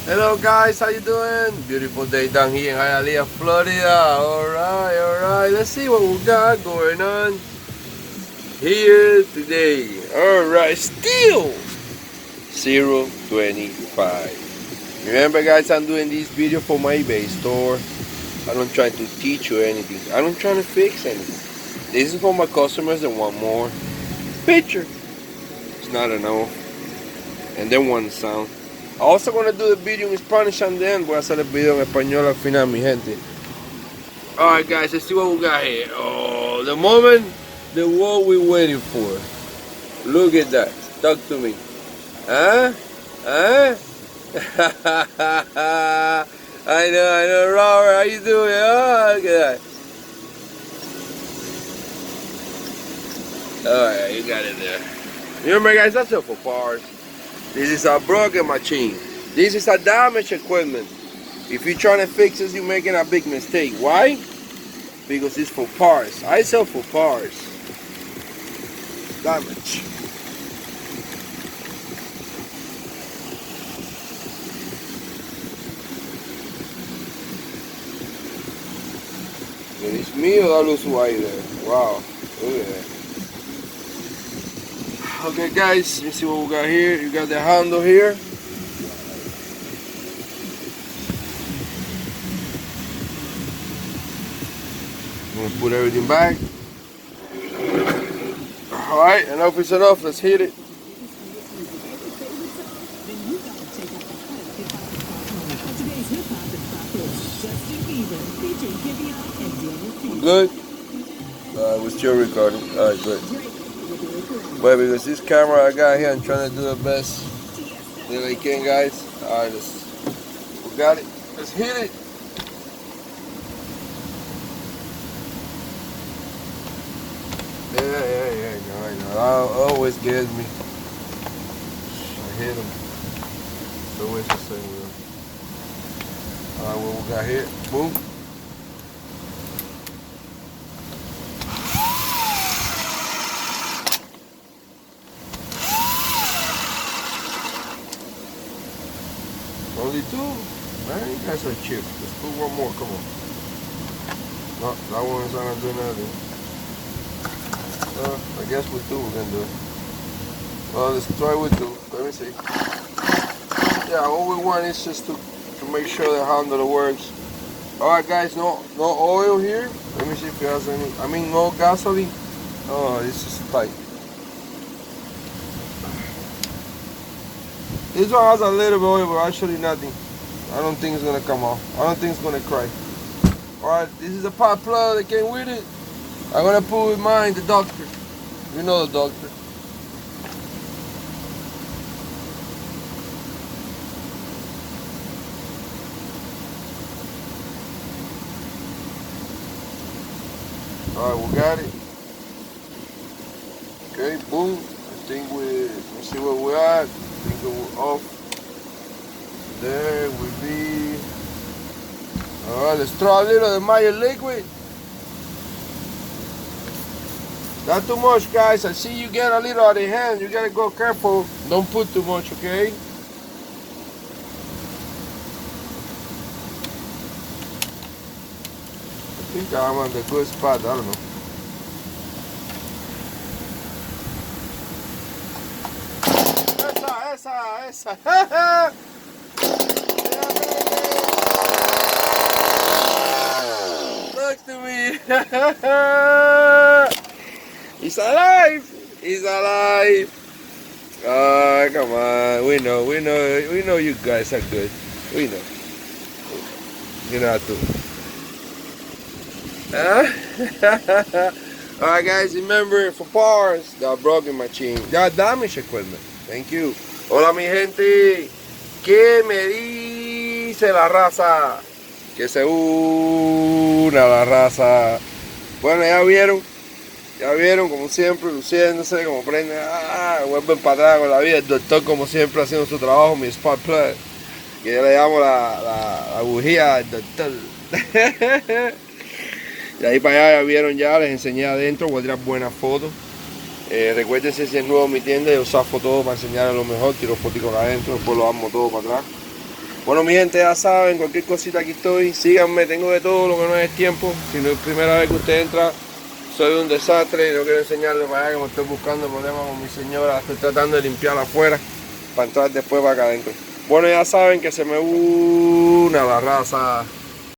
Hello guys, how you doing? Beautiful day down here in Hialeah, Florida. Alright. Let's see what we got going on here today. Alright, Stihl 025. Remember guys, I'm doing this video for my eBay store. I'm not trying to teach you anything. I'm not trying to fix anything. This is for my customers that want more picture. It's not enough. And then one sound. Also gonna do the video in Spanish and then voy a hacer el video en español al final, mi gente. Alright guys, let's see what we got here. Oh, the moment, the what we're waiting for. Look at that. Talk to me. Huh? I know, Robert, how you doing? Oh, look at that. Alright, you got it there. Remember guys, that's it for parts. This is a broken machine. This is a damaged equipment. If you're trying to fix this, you're making a big mistake. Why? Because it's for parts. I sell for parts. Damage. ¿Es mío da luz ahí there? Wow. Look at that. Okay guys, let's see what we got here. You got the handle here. I'm gonna put everything back. Alright, enough is enough, let's hit it. Good? We're still recording. Alright, good. But because this camera I got here, I'm trying to do the best that I can, guys. Alright, we got it. Let's hit it. Yeah, I know. It always gets me. I hit him. It's always the same way. Alright, what we got here? Boom. Only two? Man, you guys are cheap. Let's put one more, come on. No, that one's not gonna do nothing. I guess with two we're gonna do it. Well, let's try with two. Let me see. Yeah, all we want is just to make sure the handle works. Alright guys, no oil here. Let me see if it has any, no gasoline. Oh, this is tight. This one has a little bit of oil, but actually nothing. I don't think it's gonna come off. I don't think it's gonna cry. Alright, this is a pot plug that came with it. I'm gonna put with mine, the doctor. You know the doctor. Alright, we got it. Okay, boom. Let's see what we're at. Go off. There will be. Alright, let's throw a little of my liquid. Not too much, guys. I see you get a little out of the hand. You gotta go careful. Don't put too much, okay? I think I'm on the good spot. I don't know. Esa. Talk to me. He's alive. Oh, come on. We know you guys are good. We know. You know how to. Alright guys, remember for parts, that broken machine, that damaged equipment. Thank you. Hola mi gente, ¿qué me dice la raza? Que se una la raza. Bueno, ya vieron como siempre, luciéndose, como prenden, vuelven para atrás con la vida. El doctor como siempre haciendo su trabajo, mi spark plug, que yo le llamo la bujía del doctor. De ahí para allá ya vieron, ya les enseñé adentro, voy a tirar buenas fotos. Recuérdense, si es nuevo en mi tienda, yo saco todo para enseñarles lo mejor, tiro fotos adentro, después lo armo todo para atrás. Bueno, mi gente, ya saben, cualquier cosita aquí estoy. Síganme, tengo de todo lo que no es tiempo. Si no es primera vez que usted entra, soy un desastre y no quiero enseñarle para allá que me estoy buscando problemas con mi señora. Estoy tratando de limpiar afuera para entrar después para acá adentro. Bueno, ya saben que se me une la raza.